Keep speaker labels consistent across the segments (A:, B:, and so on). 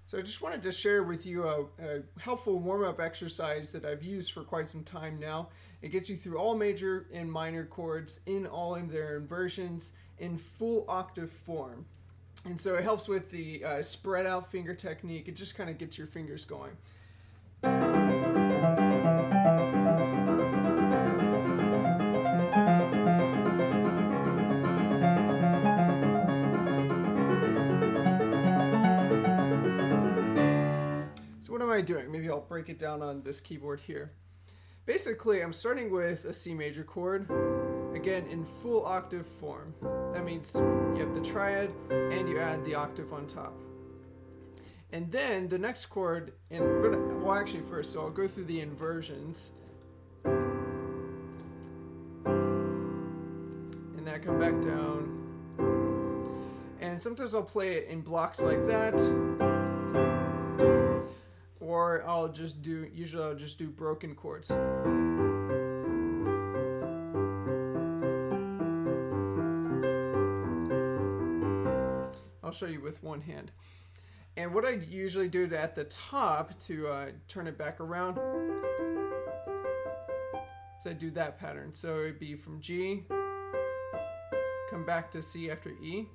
A: So I just wanted to share with you a helpful warm-up exercise that I've used for quite some time now. It gets you through all major and minor chords in all of their inversions in full octave form. And so it helps with the spread out finger technique. It just kind of gets your fingers going. So what am I doing? Maybe I'll break it down on this keyboard here. Basically, I'm starting with a C major chord, again in full octave form. That means you have the triad and you add the octave on top. And then the next chord, first, so I'll go through the inversions. And then I come back down. And sometimes I'll play it in blocks like that. Or usually I'll just do broken chords. I'll show you with one hand. And what I usually do at the top to turn it back around is I do that pattern. So it'd be from G, come back to C after E,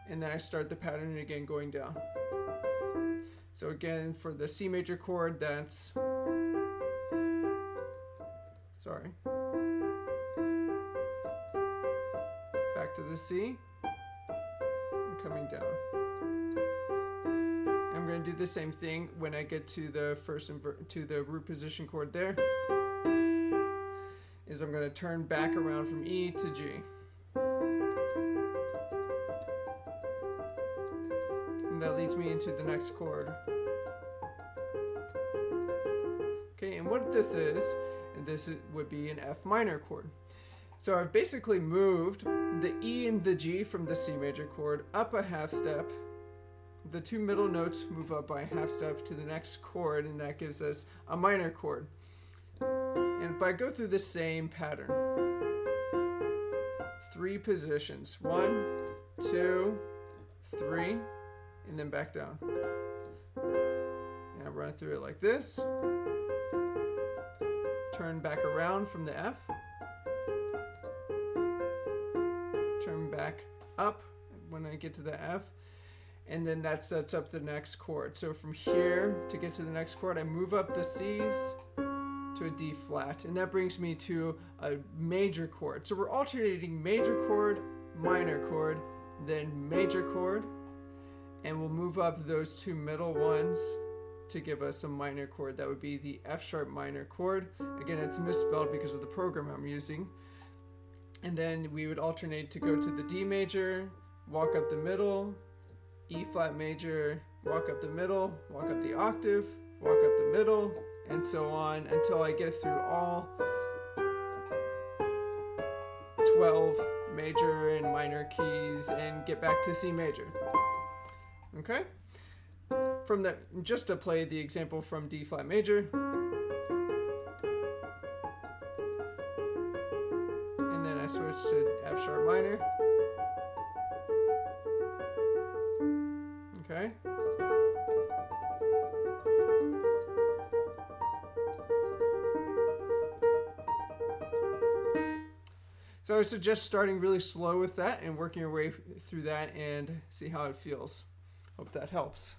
A: and then I start the pattern again going down. So again, for the C major chord, that's, back to the C, and coming down. I'm going to do the same thing when I get to the to the root position chord there, is I'm going to turn back around from E to G. And that leads me into the next chord. Okay, and what this would be an F minor chord. So I've basically moved the E and the G from the C major chord up a half step. The two middle notes move up by a half step to the next chord, and that gives us a minor chord. And I go through the same pattern. 3 positions. 1, 2, 3. And then back down. And I run through it like this. Turn back around from the F. Turn back up when I get to the F. And then that sets up the next chord. So from here to get to the next chord, I move up the C's to a D flat. And that brings me to a major chord. So we're alternating major chord, minor chord, then major chord. And we'll move up those 2 middle ones to give us a minor chord. That would be the F sharp minor chord. Again, it's misspelled because of the program I'm using. And then we would alternate to go to the D major, walk up the middle, E flat major, walk up the middle, walk up the octave, walk up the middle, and so on until I get through all 12 major and minor keys and get back to C major. Okay? From that, just to play the example from D flat major. And then I switch to F sharp minor. Okay? So I would suggest starting really slow with that and working your way through that and see how it feels. Hope that helps.